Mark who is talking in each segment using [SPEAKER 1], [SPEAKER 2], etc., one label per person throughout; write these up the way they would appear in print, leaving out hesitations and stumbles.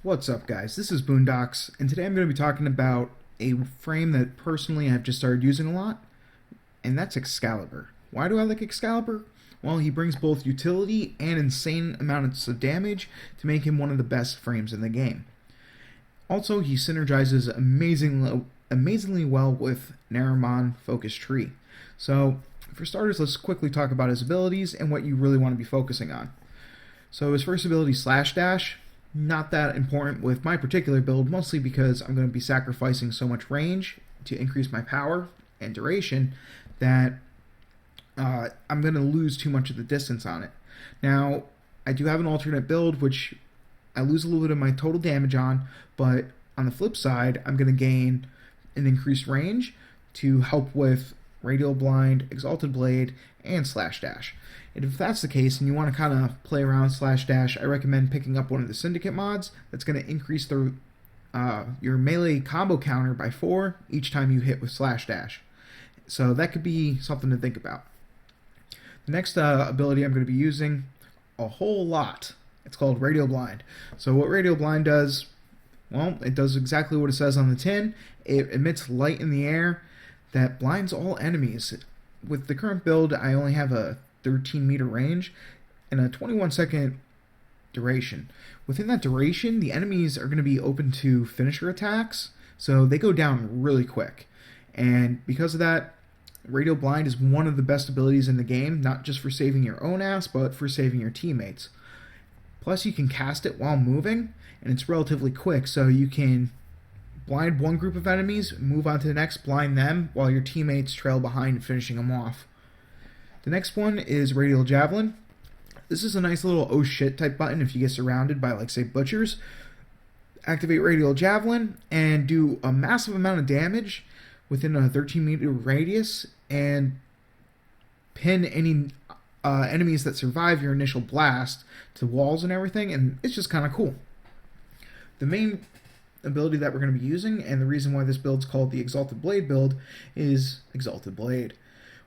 [SPEAKER 1] What's up, guys? This is Boondocks, and today I'm going to be talking about a frame that personally I've just started using a lot, and that's Excalibur. Why do I like Excalibur? Well, he brings both utility and insane amounts of damage to make him one of the best frames in the game. Also, he synergizes amazingly well with Naramon Focus Tree. So, for starters, let's quickly talk about his abilities and what you really want to be focusing on. So his first ability, Slash Dash, not that important with my particular build, mostly because I'm going to be sacrificing so much range to increase my power and duration that I'm going to lose too much of the distance on it. Now, I do have an alternate build, which I lose a little bit of my total damage on, but on the flip side, I'm going to gain an increased range to help with Radial Blind, Exalted Blade, and Slash Dash. And if that's the case and you want to kind of play around with Slash Dash, I recommend picking up one of the Syndicate mods that's going to increase your melee combo counter by 4 each time you hit with Slash Dash. So that could be something to think about. The next ability I'm going to be using a whole lot. It's called Radial Blind. So what Radial Blind does, well, it does exactly what it says on the tin. It emits light in the air that blinds all enemies. With the current build, I only have a 13-meter range and a 21-second duration. Within that duration, the enemies are going to be open to finisher attacks, so they go down really quick. And because of that, Radial Blind is one of the best abilities in the game, not just for saving your own ass, but for saving your teammates. Plus, you can cast it while moving, and it's relatively quick, so you can blind one group of enemies, move on to the next, blind them, while your teammates trail behind, finishing them off. The next one is Radial Javelin. This is a nice little oh shit type button if you get surrounded by, like, say, butchers. Activate Radial Javelin and do a massive amount of damage within a 13-meter radius and pin any enemies that survive your initial blast to walls and everything, and it's just kind of cool. The main ability that we're going to be using, and the reason why this build's called the Exalted Blade build, is Exalted Blade.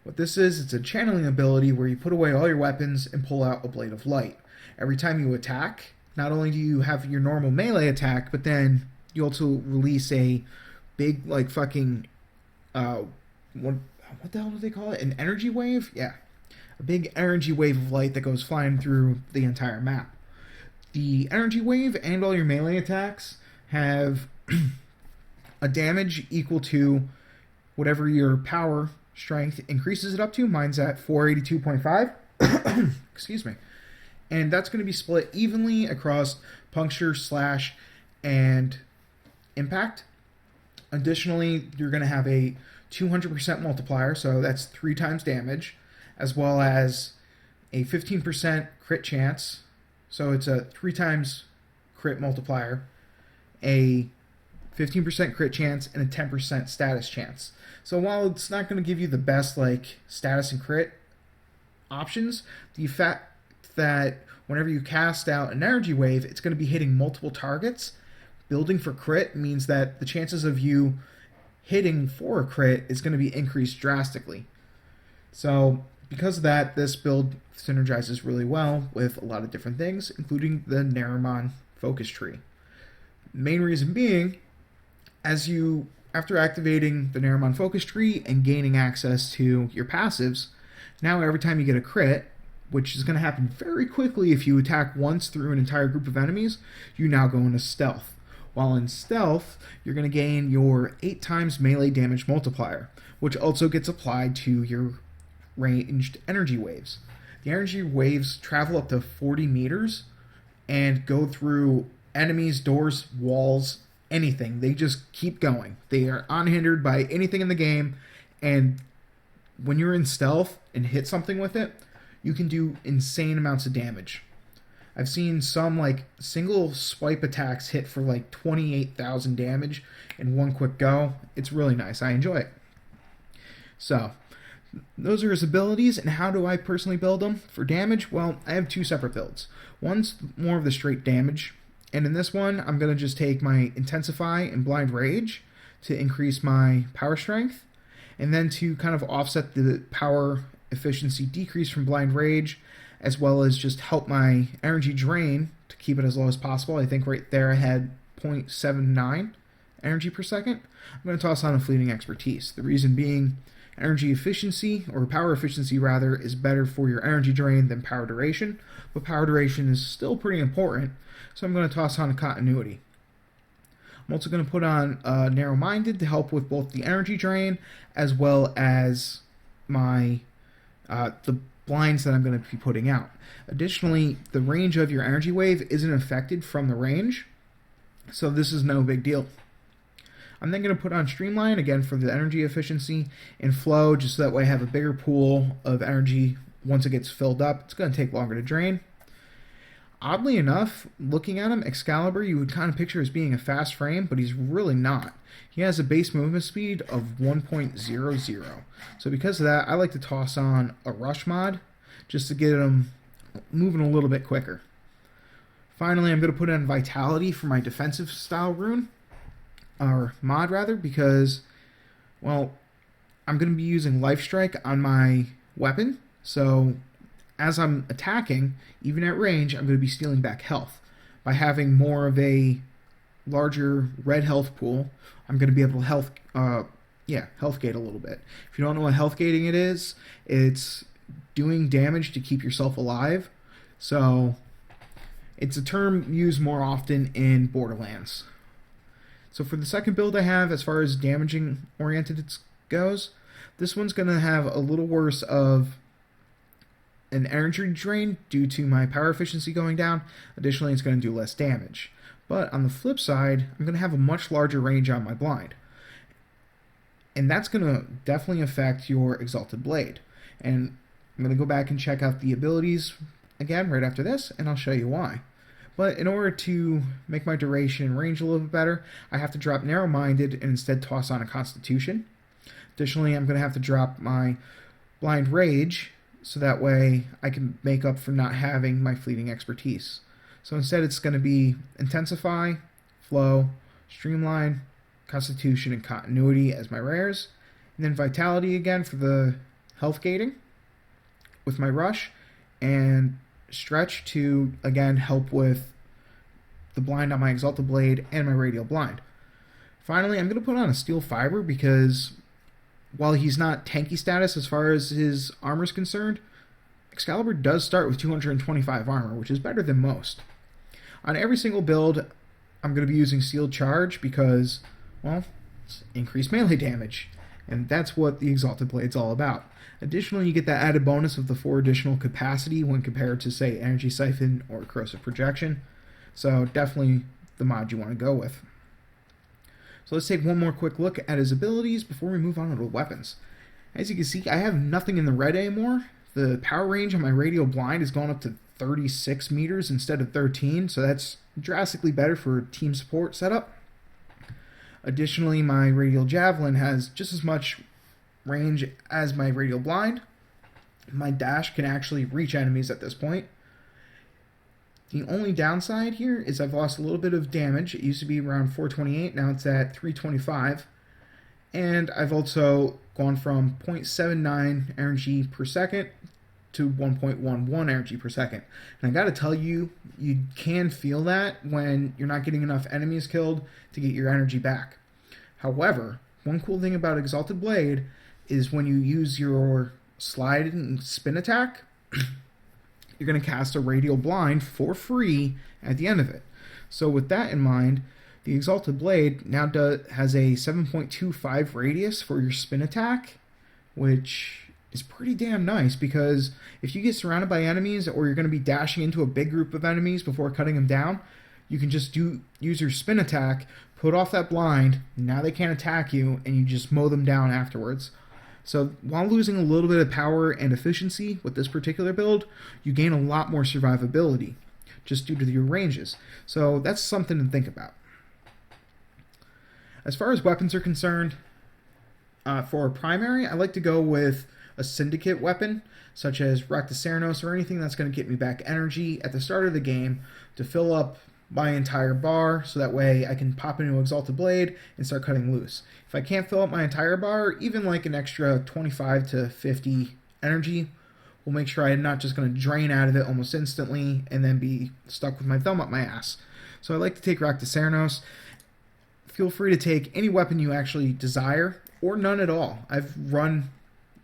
[SPEAKER 1] What this is, it's a channeling ability where you put away all your weapons and pull out a blade of light. Every time you attack, not only do you have your normal melee attack, but then you also release a big, like, fucking, what the hell do they call it? An energy wave? Yeah. A big energy wave of light that goes flying through the entire map. The energy wave and all your melee attacks have a damage equal to whatever your power strength increases it up to. Mine's at 482.5. Excuse me. And that's going to be split evenly across puncture, slash, and impact. Additionally, you're going to have a 200% multiplier, so that's 3 times damage, as well as a 15% crit chance, so it's a 3 times crit multiplier, a 15% crit chance, and a 10% status chance. So while it's not going to give you the best, like, status and crit options, the fact that whenever you cast out an energy wave, it's going to be hitting multiple targets. Building for crit means that the chances of you hitting for a crit is going to be increased drastically. So because of that, this build synergizes really well with a lot of different things, including the Naramon Focus Tree. Main reason being, after activating the Naramon Focus Tree and gaining access to your passives, now every time you get a crit, which is going to happen very quickly if you attack once through an entire group of enemies, you now go into stealth. While in stealth, you're going to gain your 8 times melee damage multiplier, which also gets applied to your ranged energy waves. The energy waves travel up to 40 meters and go through enemies, doors, walls, anything. They just keep going. They are unhindered by anything in the game, and when you're in stealth and hit something with it, you can do insane amounts of damage. I've seen some, like, single swipe attacks hit for like 28,000 damage in one quick go. It's really nice. I enjoy it. So, those are his abilities, and how do I personally build them? For damage, well, I have 2 separate builds. One's more of the straight damage, and in this one, I'm going to just take my Intensify and Blind Rage to increase my power strength, and then to kind of offset the power efficiency decrease from Blind Rage, as well as just help my energy drain to keep it as low as possible. I think right there I had 0.79 energy per second. I'm going to toss on a fleeting expertise. The reason being, energy efficiency, or power efficiency rather, is better for your energy drain than power duration, but power duration is still pretty important, so I'm going to toss on a continuity. I'm also going to put on narrow-minded to help with both the energy drain as well as my the blinds that I'm going to be putting out. Additionally, the range of your energy wave isn't affected from the range, so this is no big deal. I'm then going to put on Streamline, again for the energy efficiency, and Flow, just so that way I have a bigger pool of energy once it gets filled up. It's going to take longer to drain. Oddly enough, looking at him, Excalibur, you would kind of picture as being a fast frame, but he's really not. He has a base movement speed of 1.00. So because of that, I like to toss on a Rush mod, just to get him moving a little bit quicker. Finally, I'm going to put in Vitality for my defensive style rune, or mod rather, because, well, I'm going to be using Life Strike on my weapon, so as I'm attacking, even at range, I'm going to be stealing back health. By having more of a larger red health pool, I'm going to be able to health gate a little bit. If you don't know what health gating it is, it's doing damage to keep yourself alive. So it's a term used more often in Borderlands. So for the second build I have, as far as damaging oriented it goes, this one's going to have a little worse of an energy drain due to my power efficiency going down. Additionally, it's going to do less damage. But on the flip side, I'm going to have a much larger range on my blind. And that's going to definitely affect your Exalted Blade. And I'm going to go back and check out the abilities again right after this, and I'll show you why. But in order to make my duration and range a little bit better, I have to drop Narrow-Minded and instead toss on a Constitution. Additionally, I'm going to have to drop my Blind Rage, so that way I can make up for not having my fleeting expertise. So instead it's going to be Intensify, Flow, Streamline, Constitution, and Continuity as my rares. And then Vitality again for the health gating with my Rush. And Stretch to, again, help with the blind on my Exalted Blade and my Radial Blind. Finally, I'm going to put on a Steel Fiber because while he's not tanky status as far as his armor is concerned, Excalibur does start with 225 armor, which is better than most. On every single build, I'm going to be using Sealed Charge because, well, it's increased melee damage, and that's what the Exalted Blade's all about. Additionally, you get that added bonus of the 4 additional capacity when compared to, say, Energy Siphon or Corrosive Projection, so definitely the mod you want to go with. So let's take one more quick look at his abilities before we move on to the weapons. As you can see, I have nothing in the red anymore. The power range on my Radial Blind has gone up to 36 meters instead of 13, so that's drastically better for a team support setup. Additionally, my Radial Javelin has just as much range as my Radial Blind. My dash can actually reach enemies at this point. The only downside here is I've lost a little bit of damage. It used to be around 428, now it's at 325. And I've also gone from 0.79 energy per second to 1.11 energy per second. And I gotta tell you, you can feel that when you're not getting enough enemies killed to get your energy back. However, one cool thing about Exalted Blade is when you use your slide and spin attack, you're going to cast a Radial Blind for free at the end of it. So with that in mind, the Exalted Blade now has a 7.25 radius for your spin attack, which is pretty damn nice because if you get surrounded by enemies or you're going to be dashing into a big group of enemies before cutting them down, you can just use your spin attack, put off that blind, now they can't attack you, and you just mow them down afterwards. So while losing a little bit of power and efficiency with this particular build, you gain a lot more survivability just due to your ranges. So that's something to think about. As far as weapons are concerned, for a primary, I like to go with a syndicate weapon, such as Wreck the Ceranos or anything that's going to get me back energy at the start of the game to fill up my entire bar, so that way I can pop into Exalted Blade and start cutting loose. If I can't fill up my entire bar, even like an extra 25 to 50 energy will make sure I'm not just going to drain out of it almost instantly and then be stuck with my thumb up my ass. So I like to take Rakdos Ceranos. Feel free to take any weapon you actually desire, or none at all. I've run,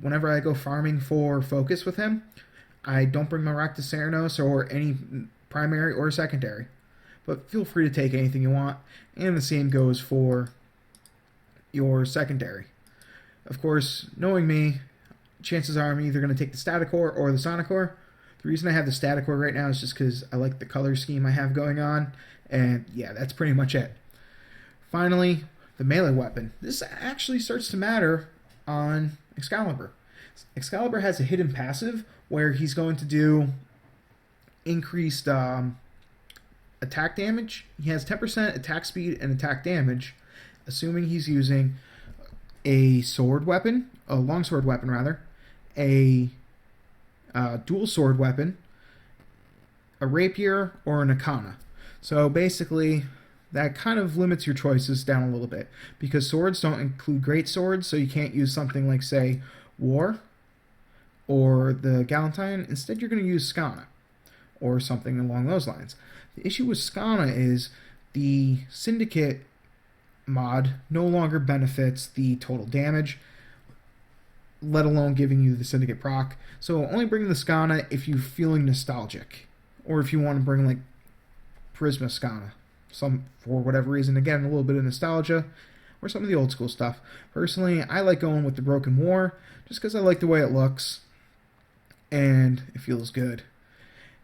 [SPEAKER 1] whenever I go farming for focus with him, I don't bring my Rakdos Ceranos or any primary or secondary. But feel free to take anything you want, and the same goes for your secondary. Of course, knowing me, chances are I'm either going to take the Staticore or the Sonicore. The reason I have the Staticore right now is just because I like the color scheme I have going on, and yeah, that's pretty much it. Finally, the melee weapon. This actually starts to matter on Excalibur. Excalibur has a hidden passive where he's going to do increased attack damage. He has 10% attack speed and attack damage, assuming he's using a sword weapon, a longsword weapon rather, a dual sword weapon, a rapier, or an Akana. So basically, that kind of limits your choices down a little bit, because swords don't include great swords, so you can't use something like, say, War or the Galantine. Instead, you're going to use Skana or something along those lines. The issue with Skana is the Syndicate mod no longer benefits the total damage, let alone giving you the Syndicate proc. So only bring the Skana if you're feeling nostalgic, or if you want to bring like Prisma Skana, some for whatever reason. Again, a little bit of nostalgia, or some of the old school stuff. Personally, I like going with the Broken War just because I like the way it looks and it feels good.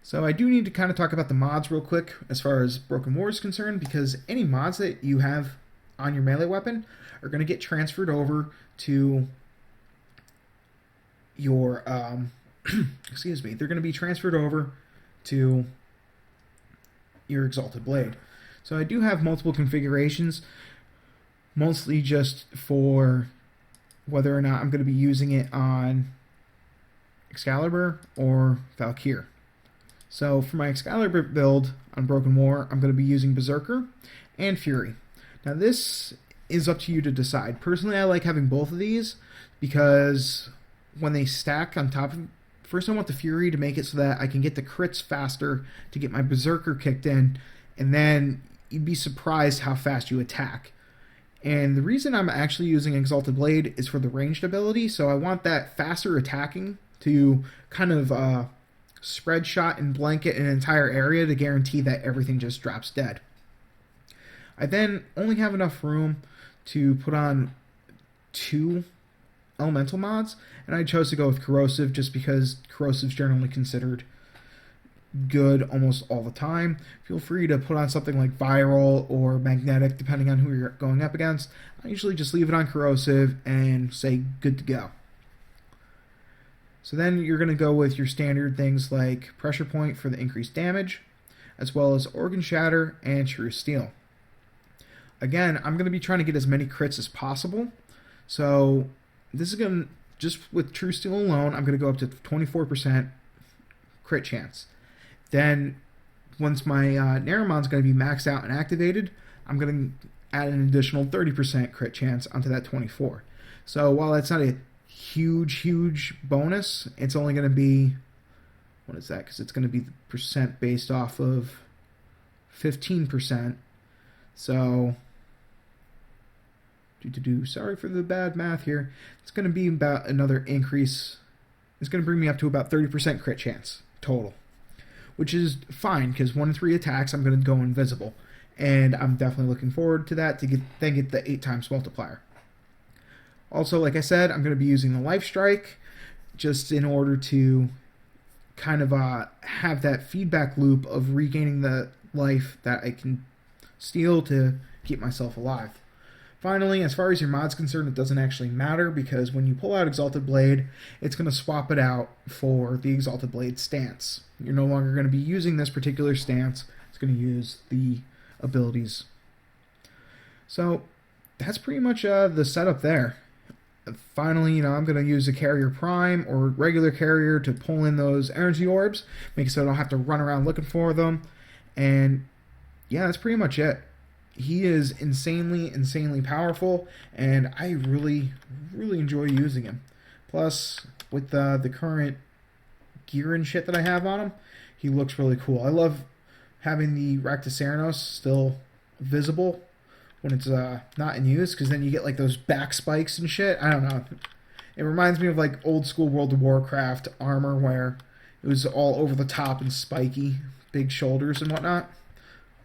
[SPEAKER 1] So I do need to kind of talk about the mods real quick as far as Broken War is concerned, because any mods that you have on your melee weapon are going to get transferred over to your excuse me, they're going to be transferred over to your Exalted Blade. So I do have multiple configurations, mostly just for whether or not I'm going to be using it on Excalibur or Valkyr. So for my Excalibur build on Broken War, I'm going to be using Berserker and Fury. Now this is up to you to decide. Personally, I like having both of these because when they stack on top of... First, I want the Fury to make it so that I can get the crits faster to get my Berserker kicked in, and then you'd be surprised how fast you attack. And the reason I'm actually using Exalted Blade is for the ranged ability, so I want that faster attacking to kind of spread shot and blanket an entire area to guarantee that everything just drops dead. I then only have enough room to put on 2 elemental mods, and I chose to go with Corrosive just because Corrosive is generally considered good almost all the time. Feel free to put on something like Viral or Magnetic depending on who you're going up against. I usually just leave it on Corrosive and say good to go. So then you're going to go with your standard things like Pressure Point for the increased damage, as well as Organ Shatter and True Steel. Again, I'm going to be trying to get as many crits as possible, so this is going to, just with True Steel alone, I'm going to go up to 24% crit chance. Then, once my Narumon's going to be maxed out and activated, I'm going to add an additional 30% crit chance onto that 24. So while that's not a huge bonus, it's only going to be, what is that? Because it's going to be the percent based off of 15%. So, sorry for the bad math here. It's going to be about another increase. It's going to bring me up to about 30% crit chance total, which is fine because 1 in 3 attacks I'm going to go invisible, and I'm definitely looking forward to that to get the 8 times multiplier. Also, like I said, I'm going to be using the Life Strike just in order to kind of have that feedback loop of regaining the life that I can steal to keep myself alive. Finally, as far as your mod's concerned, it doesn't actually matter because when you pull out Exalted Blade, it's going to swap it out for the Exalted Blade stance. You're no longer going to be using this particular stance. It's going to use the abilities. So that's pretty much the setup there. Finally, I'm going to use a Carrier Prime or regular Carrier to pull in those energy orbs, make it so I don't have to run around looking for them. And yeah, that's pretty much it. He is insanely powerful, and I really enjoy using him. Plus, with the current gear and shit that I have on him, he looks really cool. I love having the Raktaseranos still visible when it's not in use, because then you get like those back spikes and shit. I don't know. It reminds me of like old school World of Warcraft armor where it was all over the top and spiky, big shoulders and whatnot.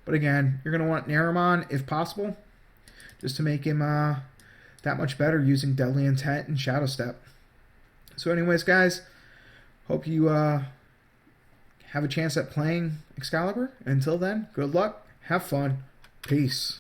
[SPEAKER 1] But again, you're going to want Naramon if possible, just to make him that much better using Deadly Intent and Shadow Step. So anyways, guys, hope you have a chance at playing Excalibur. Until then, good luck, have fun, peace.